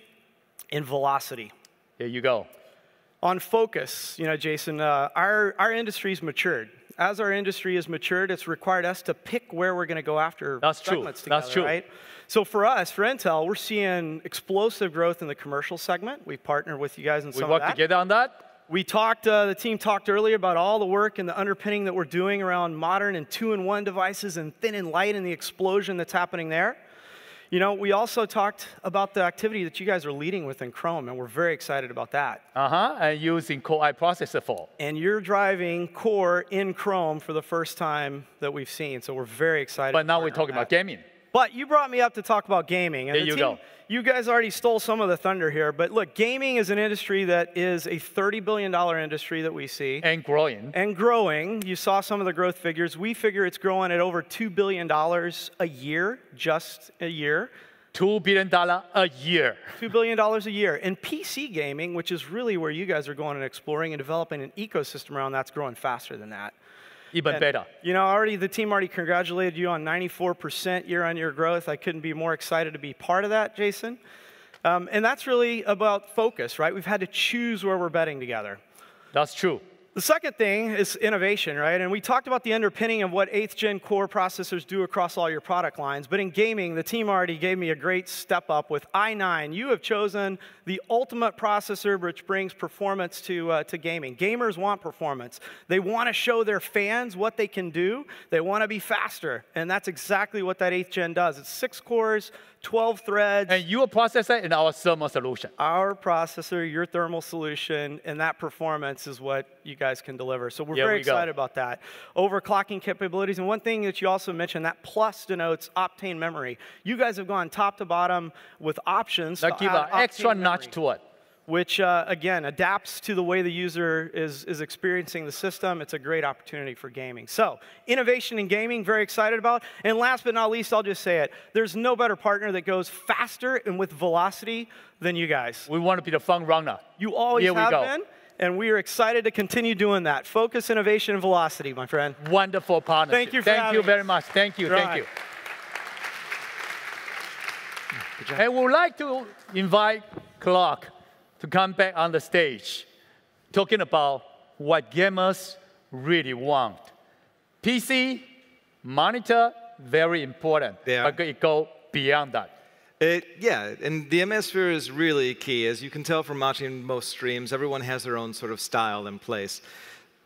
and velocity. There you go. On focus, you know, Jason, our industry's matured. As our industry has matured, it's required us to pick where we're going to go after segments together, That's true. Right? So for us, for Intel, we're seeing explosive growth in the commercial segment. We've partnered with you guys in some of that. We worked together on that? We talked, the team talked earlier about all the work and the underpinning that we're doing around modern and 2-in-1 devices and thin and light and the explosion that's happening there. You know, we also talked about the activity that you guys are leading with in Chrome, and we're very excited about that. And using Core i processor for. And you're driving Core in Chrome for the first time that we've seen, so we're very excited. But now we're talking about gaming. But you brought me up to talk about gaming. And there you go. You guys already stole some of the thunder here, but look, gaming is an industry that is a $30 billion industry that we see. And growing. And growing. You saw some of the growth figures. We figure it's growing at over $2 billion a year, just a year. $2 billion a year. $2 billion a year. And PC gaming, which is really where you guys are going and exploring and developing an ecosystem around, that's growing faster than that. Even better. You know, the team already congratulated you on 94% year-on-year growth. I couldn't be more excited to be part of that, Jason. And that's really about focus, right? We've had to choose where we're betting together. That's true. The second thing is innovation, right? And we talked about the underpinning of what 8th-gen core processors do across all your product lines. But in gaming, the team already gave me a great step up with i9. You have chosen the ultimate processor, which brings performance to gaming. Gamers want performance. They want to show their fans what they can do. They want to be faster. And that's exactly what that 8th-gen does. It's 6 cores, 12 threads. And your processor and our thermal solution. Our processor, your thermal solution, and that performance is what you guys can deliver. So we're very excited about that. Overclocking capabilities. And one thing that you also mentioned, that plus denotes Optane memory. You guys have gone top to bottom with options. That give an extra notch to it. Which, again, adapts to the way the user is experiencing the system. It's a great opportunity for gaming. So, innovation in gaming, very excited about. And last but not least, I'll just say it. There's no better partner that goes faster and with velocity than you guys. We want to be the front runner. You always have been. And we are excited to continue doing that. Focus, innovation, and velocity, my friend. Wonderful partnership. Thank you for having me. Thank you very much. Thank you. Thank you. And we would like to invite Clark to come back on the stage, talking about what gamers really want. PC, monitor, very important. But it goes beyond that. Yeah, and the MS Sphere is really key. As you can tell from watching most streams, everyone has their own sort of style in place.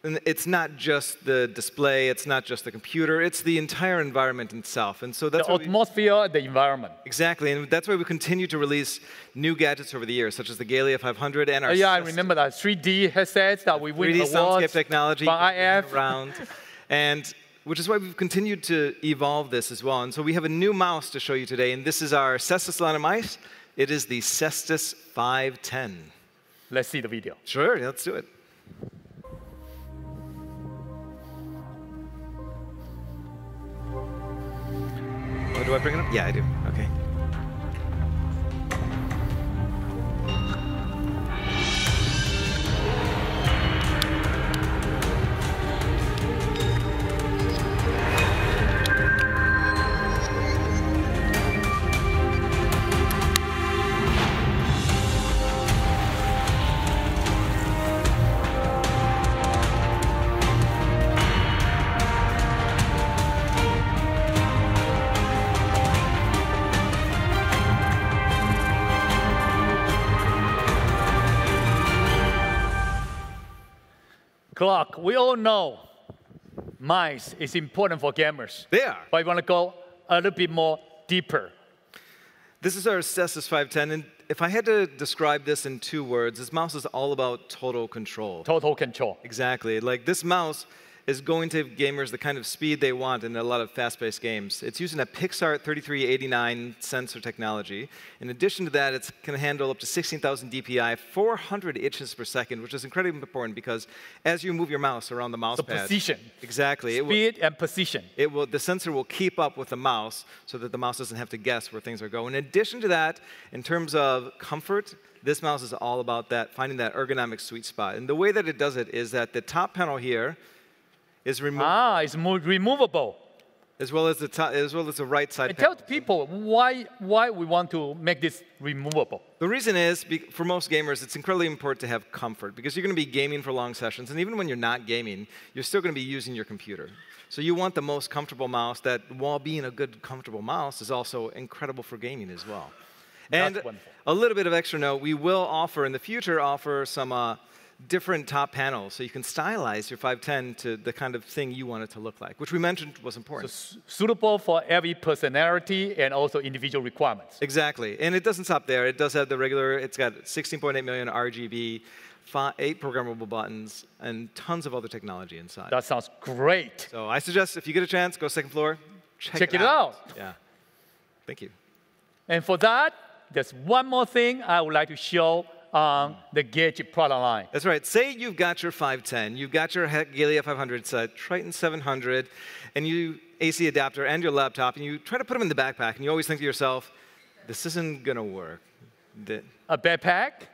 And it's not just the display, it's not just the computer, it's the entire environment itself. And so that's the atmosphere, the environment. Exactly, and that's why we continue to release new gadgets over the years, such as the Galia 500 and our yeah, I remember that 3D headsets that we win 3D awards soundscape technology by IF. Around. And which is why we've continued to evolve this as well. And so we have a new mouse to show you today, and this is our CEST line of mice. It is the CEST 510. Let's see the video. Sure, let's do it. Oh, do I bring it up? Yeah, I do. Okay. Clark, we all know mice is important for gamers. They are. But I want to go a little bit more deeper. This is our CEST 510, and if I had to describe this in 2 words, this mouse is all about total control. Total control. Exactly. Like this mouse is going to give gamers the kind of speed they want in a lot of fast-paced games. It's using a Pixart 3389 sensor technology. In addition to that, it can handle up to 16,000 DPI, 400 itches per second, which is incredibly important because as you move your mouse around the mouse pad, position. Exactly. Speed and position. The sensor will keep up with the mouse so that the mouse doesn't have to guess where things are going. In addition to that, in terms of comfort, this mouse is all about that, finding that ergonomic sweet spot. And the way that it does it is that the top panel here is removable. It's removable. As well as the right side. And tell people why we want to make this removable. The reason is, for most gamers, it's incredibly important to have comfort because you're going to be gaming for long sessions, and even when you're not gaming, you're still going to be using your computer. So you want the most comfortable mouse that, while being a good, comfortable mouse, is also incredible for gaming as well. And a little bit of extra note, we will offer, in the future, some different top panels, so you can stylize your 510 to the kind of thing you want it to look like, which we mentioned was important. So suitable for every personality and also individual requirements. Exactly, and it doesn't stop there. It does have the regular, it's got 16.8 million RGB, 8 programmable buttons, and tons of other technology inside. That sounds great. So I suggest if you get a chance, go second floor, check it out. Yeah, thank you. And for that, there's one more thing I would like to show on the Gadget product line. That's right. Say you've got your 510, you've got your Galia 500 set, Triton 700, and you AC adapter and your laptop, and you try to put them in the backpack, and you always think to yourself, this isn't going to work. A backpack?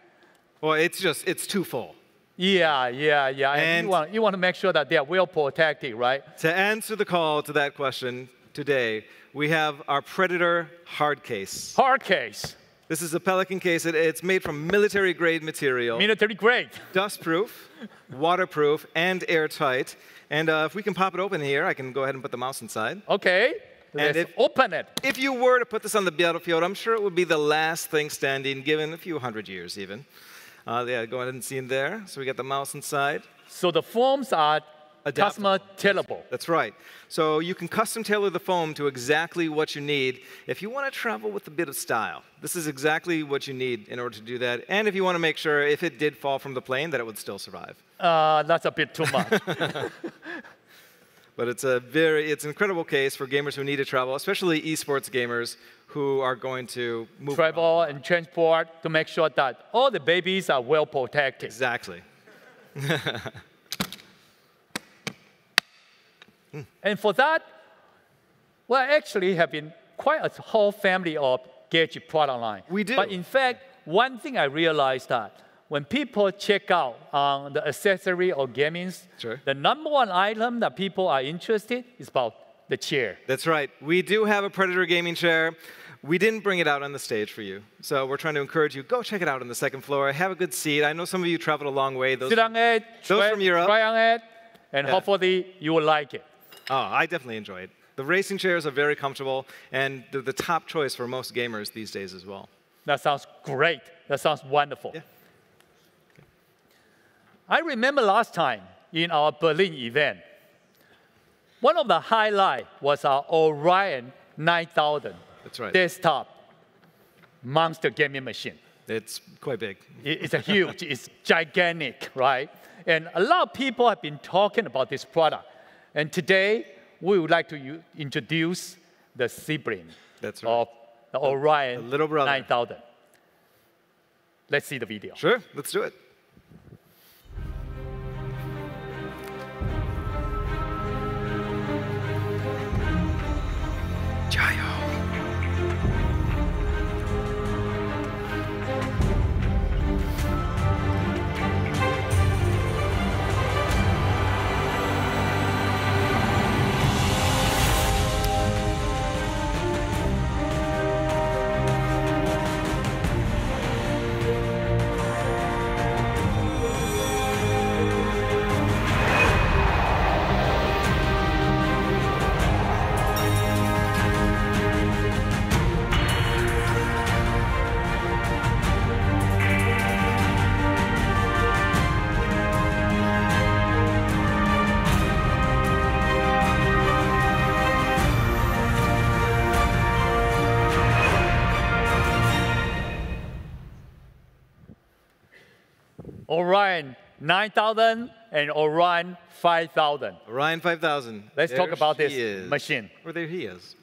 Well, it's too full. Yeah. And you want to make sure that they are well protected, right? To answer the call to that question today, we have our Predator hard case. Hard case. This is a Pelican case. It's made from military-grade material. Military-grade. Dust-proof, waterproof, and airtight. And if we can pop it open here, I can go ahead and put the mouse inside. OK. Let's open it. If you were to put this on the battlefield, I'm sure it would be the last thing standing, given a few hundred years even. Yeah, go ahead and see in there. So we got the mouse inside. So the foams are customer tailorable. That's right. So you can custom tailor the foam to exactly what you need. If you want to travel with a bit of style, this is exactly what you need in order to do that. And if you want to make sure if it did fall from the plane, that it would still survive. That's a bit too much. But it's an incredible case for gamers who need to travel, especially esports gamers who are going to move travel and transport to make sure that all the babies are well protected. Exactly. And for that, we actually have been quite a whole family of Gadget product line. We do. But in fact, one thing I realized that when people check out on the accessory or gaming, the #1 item that people are interested is about the chair. That's right. We do have a Predator gaming chair. We didn't bring it out on the stage for you. So we're trying to encourage you, go check it out on the second floor. Have a good seat. I know some of you traveled a long way. Sit on it, from Europe. try on it, and hopefully you will like it. Oh, I definitely enjoy it. The racing chairs are very comfortable, and they're the top choice for most gamers these days as well. That sounds great. That sounds wonderful. Yeah. I remember last time in our Berlin event, one of the highlights was our Orion 9000 desktop monster gaming machine. It's quite big. It's huge. It's gigantic, right? And a lot of people have been talking about this product. And today, we would like to introduce the sibling of the Orion 9000. Let's see the video. Sure, let's do it. Orion 9000 and Orion 5000. Orion 5000. Let's talk about this machine. Or there he is.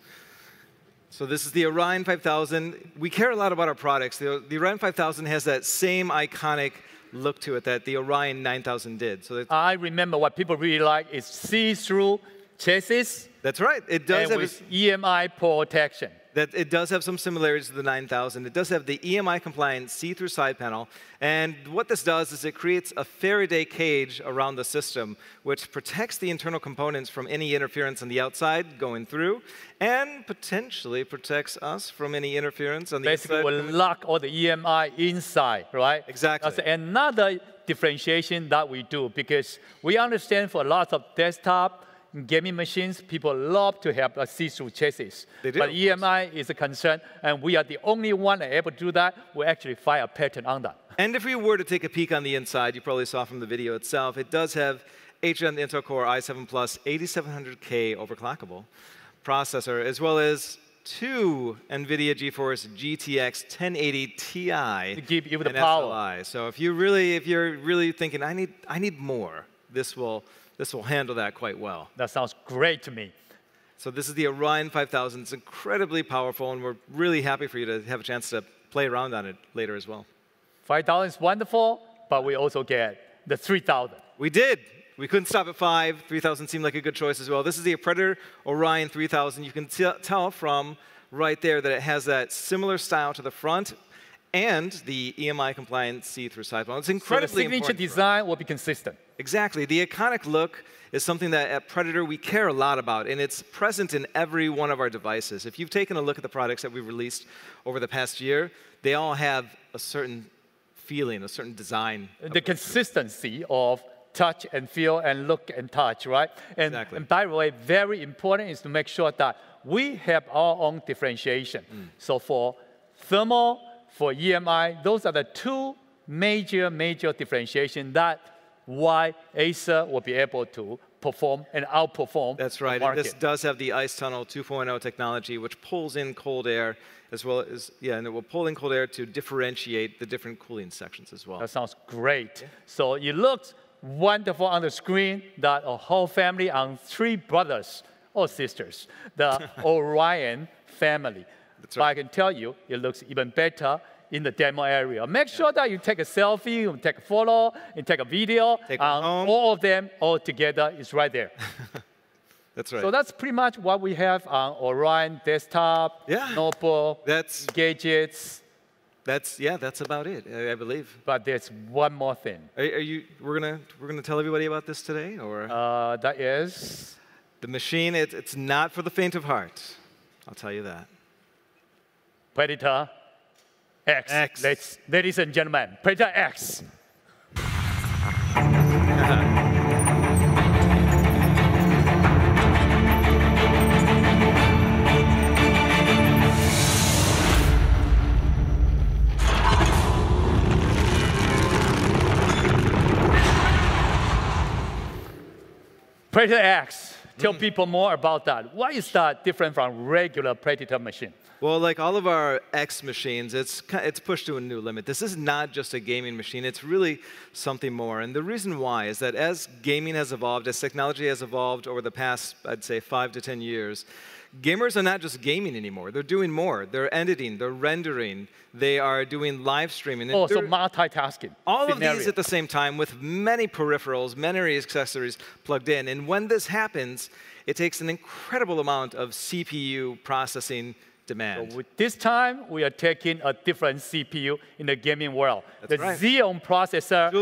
So this is the Orion 5000. We care a lot about our products. The Orion 5000 has that same iconic look to it that the Orion 9000 did. So I remember what people really like is see-through chassis. That's right. It does have with EMI protection. It does have some similarities to the 9000. It does have the EMI-compliant see-through side panel. And what this does is it creates a Faraday cage around the system, which protects the internal components from any interference on the outside going through, and potentially protects us from any interference on the inside. Basically, we'll lock all the EMI inside, right? Exactly. That's another differentiation that we do, because we understand for lots of desktop gaming machines, people love to have a see-through chassis. They do, but EMI is a concern, and we are the only one able to do that. We actually file a patent on that. And if we were to take a peek on the inside, you probably saw from the video itself, it does have 8th-gen Intel Core i7 Plus 8700K overclockable processor, as well as 2 NVIDIA GeForce GTX 1080 Ti to give you the and power. SLI. So if you're really thinking, I need more, this will handle that quite well. That sounds great to me. So this is the Orion 5000. It's incredibly powerful, and we're really happy for you to have a chance to play around on it later as well. 5000 is wonderful, but we also get the 3000. We did. We couldn't stop at 5. 3000 seemed like a good choice as well. This is the Predator Orion 3000. You can tell from right there that it has that similar style to the front and the EMI-compliant see-through side panel. It's incredibly important. So the signature design will be consistent. Exactly. The iconic look is something that at Predator we care a lot about, and it's present in every one of our devices. If you've taken a look at the products that we've released over the past year, they all have a certain feeling, a certain design. The consistency of touch and feel and look and touch, right? And, exactly. And by the way, very important is to make sure that we have our own differentiation. So for thermal, for EMI, those are the two major differentiation that why Acer will be able to perform and outperform. That's right. And this does have the Ice Tunnel 2.0 technology, which pulls in cold air as well as, and it will pull in cold air to differentiate the different cooling sections as well. That sounds great. Yeah. So it looks wonderful on the screen that a whole family on 3 brothers or sisters, the Orion family. That's right. But I can tell you, it looks even better in the demo area. Make sure that you take a selfie, you take a photo, you take a video. All of them all together is right there. That's right. So that's pretty much what we have on Orion desktop, notebook, gadgets. That's about it, I believe. But there's one more thing. We're gonna tell everybody about this today, or? That is the machine. It's not for the faint of heart. I'll tell you that. Predator X. Ladies and gentlemen, Predator X. Predator X. Tell people more about that. Why is that different from regular Predator machine? Well, like all of our X machines, it's pushed to a new limit. This is not just a gaming machine. It's really something more. And the reason why is that as gaming has evolved, as technology has evolved over the past, I'd say, 5 to 10 years, gamers are not just gaming anymore. They're doing more. They're editing. They're rendering. They are doing live streaming. So multitasking. All of these at the same time with many peripherals, many accessories plugged in. And when this happens, it takes an incredible amount of CPU processing demand. So with this time, we are taking a different CPU in the gaming world. That's right. Xeon processor,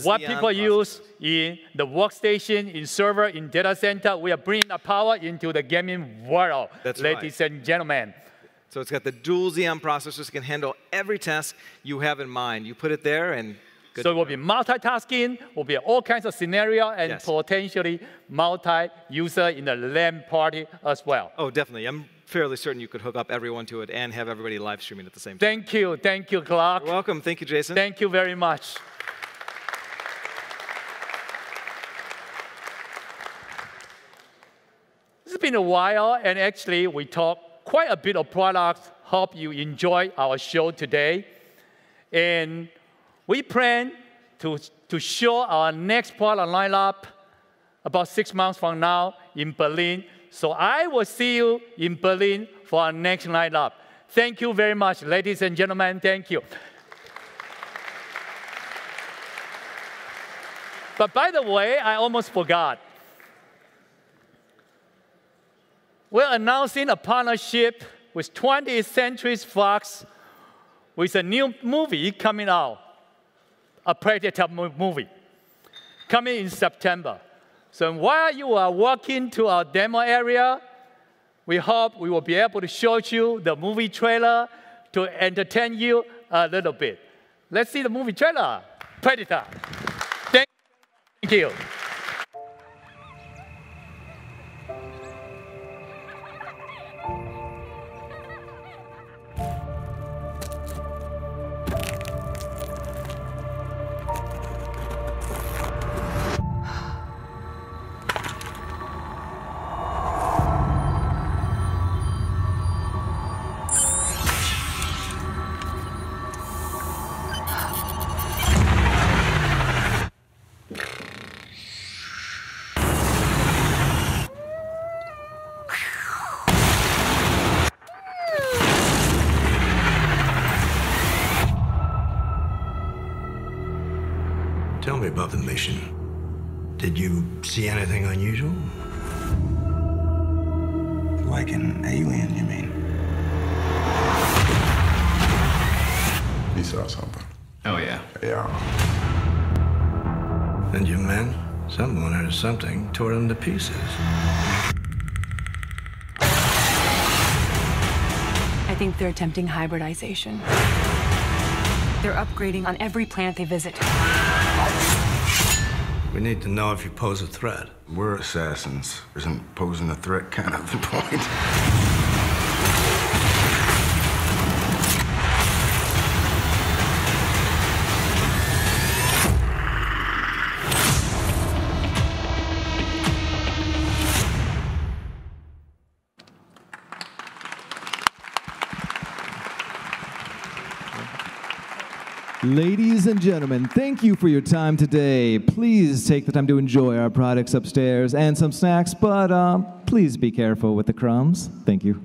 what people use in the workstation, in server, in data center, we are bringing the power into the gaming world, ladies and gentlemen. So it's got the dual Xeon processors, can handle every task you have in mind. You put it there and so it will be multitasking, will be all kinds of scenario, and potentially multi-user in the LAN party as well. Oh, definitely. I'm fairly certain you could hook up everyone to it and have everybody live streaming at the same time. Thank you, Clark. You're welcome. Thank you, Jason. Thank you very much. It's been a while, and actually we talked quite a bit of products. Hope you enjoy our show today. And we plan to show our next product lineup about 6 months from now in Berlin. So I will see you in Berlin for our next lineup. Thank you very much, ladies and gentlemen. Thank you. But by the way, I almost forgot. We're announcing a partnership with 20th Century Fox with a new movie coming out, a Predator movie, coming in September. So while you are walking to our demo area, we hope we will be able to show you the movie trailer to entertain you a little bit. Let's see the movie trailer, Predator. Thank you. Tell me about the mission. Did you see anything unusual? Like an alien, you mean? You saw something. Oh, yeah. Yeah. And your men? Someone or something tore them to pieces. I think they're attempting hybridization. They're upgrading on every plant they visit. We need to know if you pose a threat. We're assassins. Isn't posing a threat kind of the point? Ladies and gentlemen, thank you for your time today. Please take the time to enjoy our products upstairs and some snacks, but please be careful with the crumbs. Thank you.